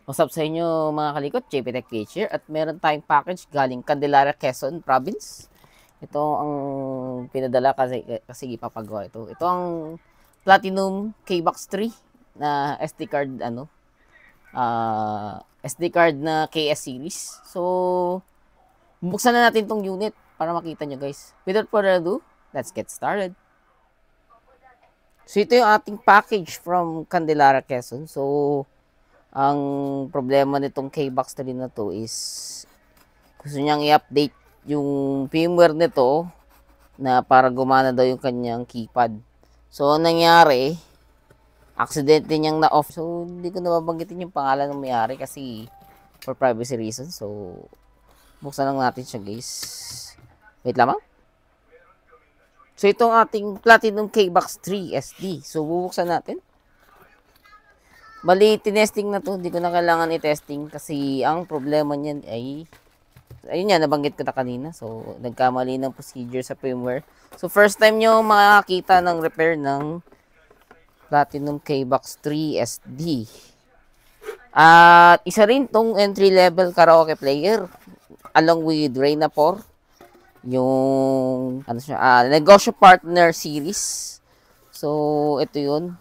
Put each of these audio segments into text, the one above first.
What's up sa inyo mga kalikot, JP Tech PH here at meron tayong package galing Candelaria, Quezon Province. Ito ang pinadala kasi ipapagawa ito. Ito ang Platinum K-Box 3 na SD card SD card na KS series. So, buksan na natin tong unit para makita nyo guys. Without further ado, let's get started. So, ito yung ating package from Candelaria, Quezon. So, ang problema nitong K-Box 3 na to is gusto niyang i-update yung firmware nito na para gumana daw yung kanyang keypad. So, ang nangyari, aksidente niyang na-off. So, hindi ko nababanggitin yung pangalan ng may-ari kasi for privacy reasons. So, buksan lang natin siya guys. Wait lamang. So, itong ating Platinum K-Box 3 SD. So, bubuksan natin. Bali, tinesting na to. Hindi ko na kailangan i-testing kasi ang problema niyan ay ayun yan, nabanggit ko na kanina. So, nagkamali ng procedure sa firmware. So, first time nyo makakita ng repair ng Platinum K-Box 3 SD. At isa rin tong entry-level karaoke player along with Reyna 4. Yung Negosyo Partner Series. So, ito yun.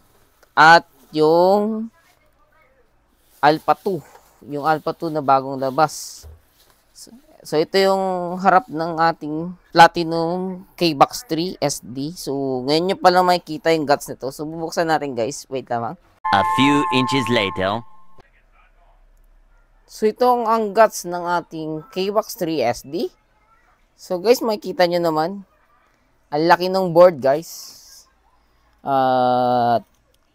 At yung Alpha 2. Yung Alpha 2 na bagong labas. So, ito yung harap ng ating Platinum K-Box 3 SD. So, ngayon nyo palang makikita yung guts nito. So, bubuksan natin guys. Wait lamang. A few inches later. So, ito ang guts ng ating K-Box 3 SD. So, guys, makikita nyo naman. Ang laki ng board guys.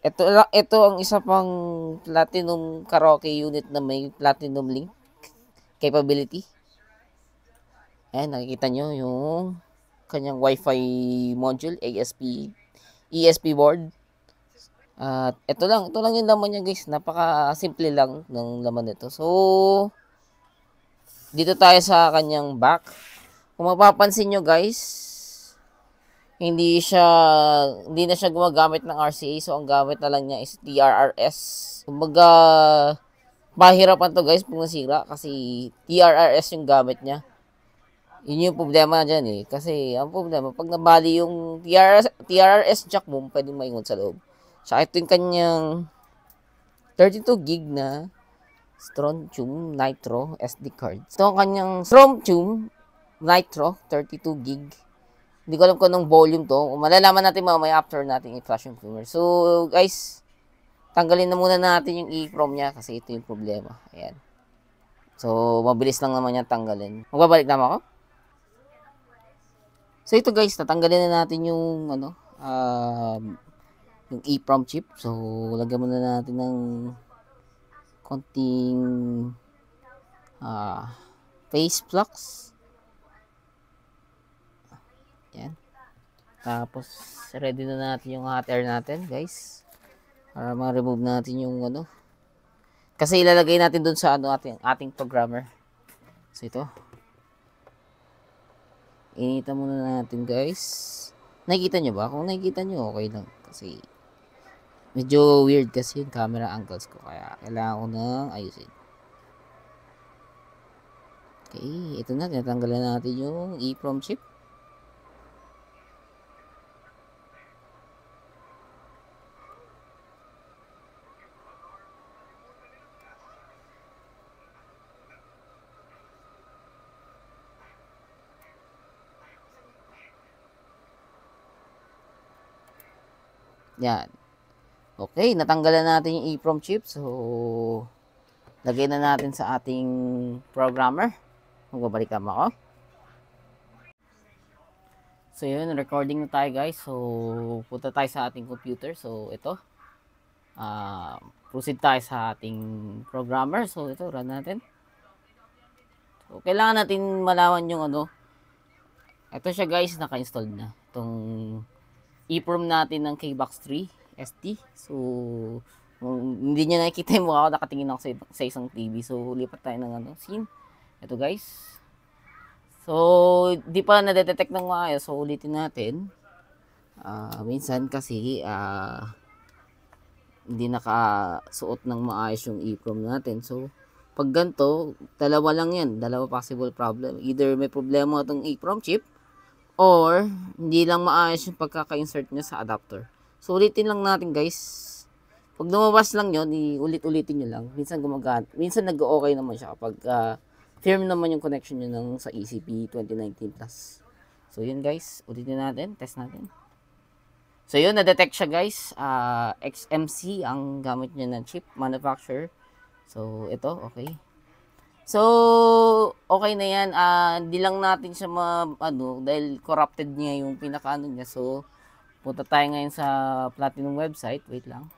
Ito ang isa pang Platinum karaoke unit na may Platinum Link capability. Ayan, nakikita nyo yung kanyang Wi-Fi module, ESP board. At ito lang yung laman niya guys. Napaka-simple lang ng laman nito. So, dito tayo sa kanyang back. Kung mapapansin nyo guys, hindi na siya gumagamit ng RCA. So, ang gamit na lang niya is TRRS. Kumbaga, pahirapan to guys kung nasira kasi TRRS yung gamit niya. Yun yung problema dyan eh. Kasi, ang problema, pag nabali yung TRRS jack mo, pwedeng maingon sa loob. So, ito yung kanyang 32 gig na Strontium Nitro SD card. Ito ang kanyang Strontium Nitro 32 gig. Hindi ko alam kung anong volume to. Malalaman natin mamaya after natin i-flash yung firmware. So, guys, tanggalin na muna natin yung EEPROM niya kasi ito yung problema. Ayan. So, mabilis lang naman yan tanggalin. Magbabalik naman ako. So, ito guys, tatanggalin na natin yung, yung EEPROM chip. So, lagyan muna natin ng konting phase flux. Ayan. Tapos, ready na natin yung hot air natin, guys. Para ma-remove natin yung Kasi ilalagay natin dun sa ating programmer. So, ito. Initan muna natin, guys. Nakikita nyo ba? Kung nakikita nyo, okay lang. Kasi, medyo weird kasi yung camera angles ko. Kaya, kailangan ko nang ayusin. Okay, ito na. Tinatanggalan natin yung EEPROM chip. Yan. Okay, natanggalan natin yung EEPROM chip. So, lagay na natin sa ating programmer. Magbabalik kami ako. So, yun. Recording na tayo, guys. So, punta tayo sa ating computer. So, ito. Proceed tayo sa ating programmer. So, ito. Run natin. So, kailangan natin malaman yung Ito siya, guys. Naka-installed na. Itong EEPROM natin ng K-Box 3 SD. So, hindi niya nakikita yung mukha ko, nakatingin ako sa isang TV. So, lipat tayo ng scene. Ito guys. So, di pa na-detect ng maayos. So, ulitin natin. Minsan kasi, hindi nakasuot ng maayos yung EEPROM natin. So, pag ganito, dalawa lang yan. Dalawa possible problem. Either may problema itong EEPROM chip or hindi lang maayos yung pagkaka-insert niya sa adapter. So, ulitin lang natin guys. Pag lumabas lang yun, ulit-ulitin nyo lang. Minsan gumagana. Minsan nag-okay naman siya kapag firm naman yung connection nyo ng sa ECP 2019 Plus. So, yun guys. Ulitin natin. Test natin. So, yun. Na-detect siya guys. XMC ang gamit niya na chip manufacturer. So, ito. Okay. So, okay na yan. Hindi lang natin siya dahil corrupted niya yung pinaka-ano niya. So, punta tayo ngayon sa Platinum website. Wait lang.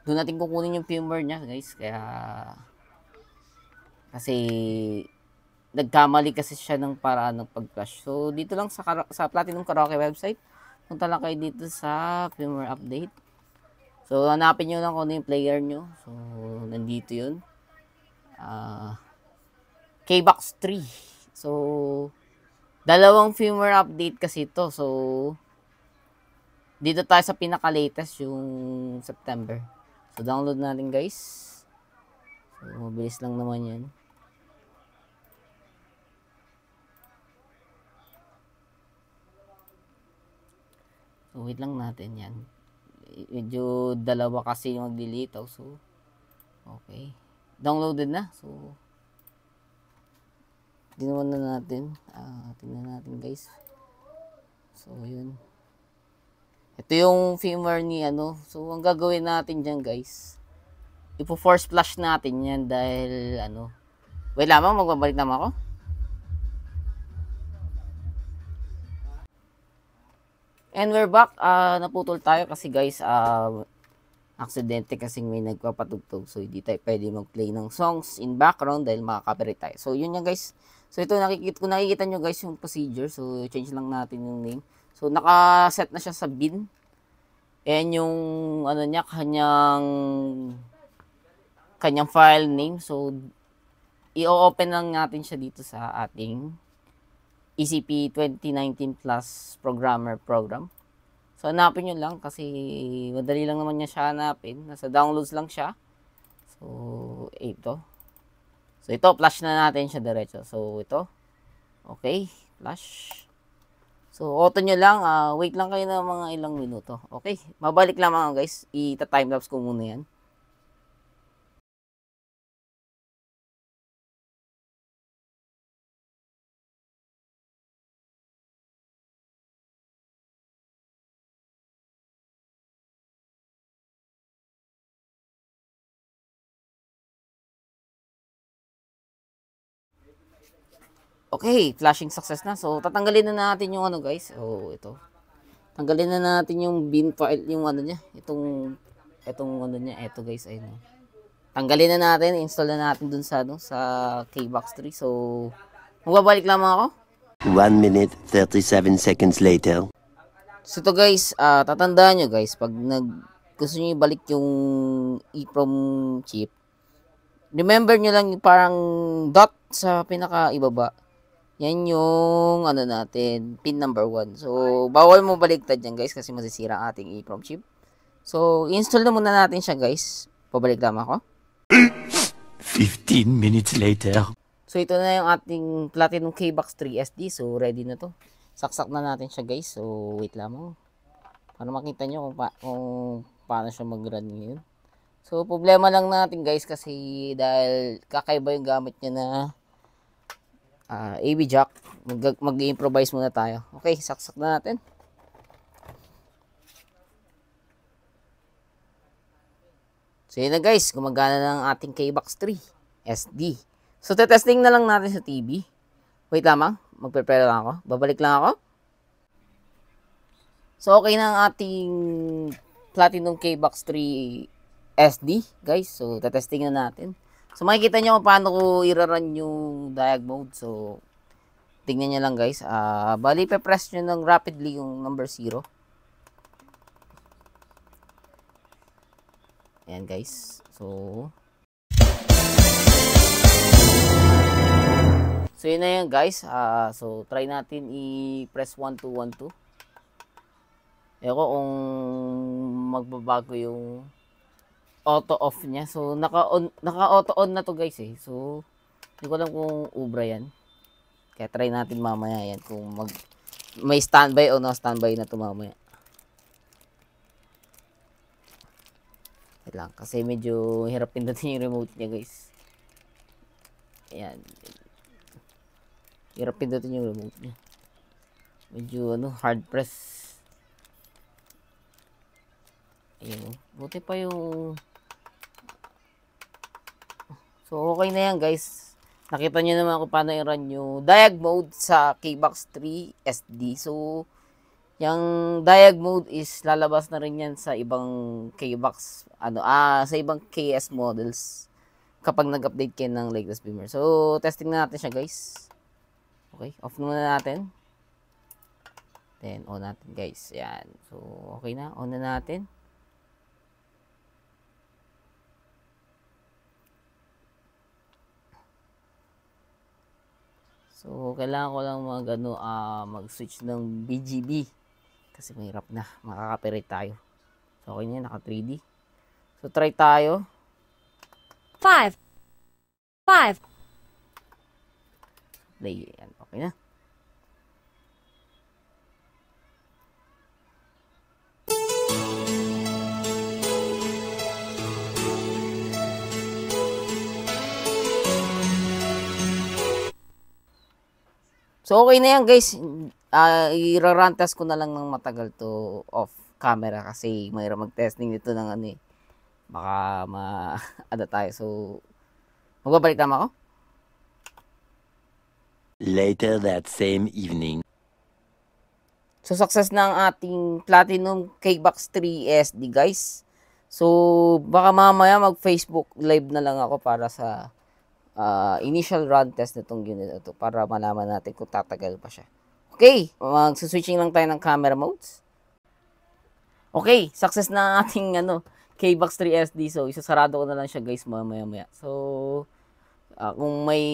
Doon natin kukunin yung firmware niya, guys. Kasi nagkamali kasi siya ng paraan ng pag-flash. So, dito lang sa Platinum Karaoke website. Punta lang kayo dito sa firmware update. So, hanapin nyo lang kung ano yung player nyo. So, nandito yun. KBox 3. So, dalawang firmware update kasi ito. So, dito tayo sa pinaka-latest, yung September. So, download natin guys. So, mabilis lang naman yan. So, wait lang natin yan. Medyo dalawa kasi yung maglilitaw. So, okay. Downloaded na. So, ginawa na natin. Tingnan natin guys. So, yun. Ito yung firmware ni So, ang gagawin natin dyan guys, ipo-force flash natin yan dahil wait lamang, magbabalik naman ako. And we're back. Naputol tayo kasi guys, aksidente kasing may nagpapatugtog. So, hindi tayo pwede mag-play ng songs in background dahil makaka-copyright tayo. So, yun yan guys. So, ito kung nakikita nyo guys yung procedure. So, change lang natin yung name. So, naka-set na siya sa bin. And yung niya, kanyang file name. So, i-open lang natin siya dito sa ating ECP 2019 Plus Programmer Program. So, hanapin nyo lang kasi madali lang naman niya siya hanapin. Nasa downloads lang siya. So, ito. So, ito, flash na natin siya diretso. So, ito. Okay, flash. So, auto nyo lang. Wait lang kayo ng mga ilang minuto. Okay, mabalik lang mga guys. Ita-timelapse ko muna yan. Okay, flashing success na. So, tatanggalin na natin yung guys. Oh, ito. Tanggalin na natin yung bin file, yung niya. Itong niya. Ito guys, ayun. Tanggalin na natin, install na natin dun sa sa KBox 3. So, magbabalik lamang ako. 1 minute 37 seconds later. So, ito guys, tatandaan nyo guys, pag gusto nyo ibalik yung EEPROM chip, remember nyo lang yung parang dot sa pinaka-ibaba. Yan yung natin, pin number 1. So, bawal mo baliktad yan guys kasi masisira ang ating EEPROM chip. So, install na muna natin siya guys. Pabalik lang ako. 15 minutes later. So, ito na yung ating Platinum KBox 3 SD. So, ready na to. Saksak na natin siya guys. So, wait lamang. Para makita nyo kung paano siya mag-run ngayon. So, problema lang natin guys kasi dahil kakaiba yung gamit niya na AV jack. Mag-improvise muna tayo. Okay, saksak na natin. So, yun na guys. Gumagana na ang ating KBox 3 SD. So, testing na lang natin sa TV. Wait lamang. Mag-prepare lang ako. Babalik lang ako. So, okay na ang ating Platinum KBox 3 SD, guys. So, testing na natin. So, makikita nyo kung paano ko i-run yung diag mode. So, tingnan nyo lang, guys. Bali, pe-press nyo ng rapidly yung number 0. Ayan, guys. So, yun na yan, guys. So, try natin i-press 1 2 1 2. Ewan ko kung magbabago yung auto off niya. So, naka-auto on na to guys eh. So, hindi ko alam kung ubra yan. Kaya try natin mamaya yan kung may standby o na-standby na to mamaya. Wait lang, kasi medyo hirap pindutin yung remote niya guys. Ayan. Hirap pindutin yung remote niya. Medyo hard press. Ayan. Buti pa yung... So, okay na yan guys. Nakita nyo naman kung paano i-run yung diag mode sa KBox 3 SD. So, yung diag mode is lalabas na rin yan sa ibang KBox, sa ibang KS models kapag nag-update kayo ng legless beamer. So, testing na natin siya guys. Okay, off muna natin. Then, on natin guys. Yan. So, okay na. On na natin. So, kailangan ko lang mag-switch ng BGB. Kasi mahirap na. Makaka-copyright tayo. So, okay na. Naka 3D. So, try tayo. 5. Play. Yan. Okay na. So, okay na yan guys. I-run test ko na lang ng matagal to off camera kasi mayroon mag-testing dito ng baka tayo. So, magbabalik tama ako? Later that same evening. So, success na ang ating Platinum KBox 3 SD guys. So, baka mamaya mag-Facebook live na lang ako para sa initial run test nitong unit na to para malaman natin kung tatagal pa siya. Okay, mag-switching lang tayo ng camera modes. Okay, success na ang ating KBox 3 SD. So, isasarado ko na lang siya guys mamaya-maya. So, kung may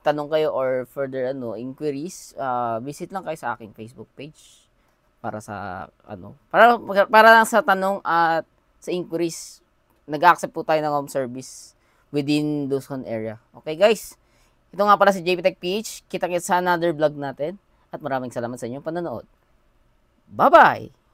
tanong kayo or further inquiries, visit lang kayo sa aking Facebook page para sa para lang sa tanong at sa inquiries. Nag-accept po tayo ng home service within Luzon area. Okay guys, ito nga pala si JP Tech PH. Kita-kits sa another vlog natin at maraming salamat sa inyong panonood. Bye-bye!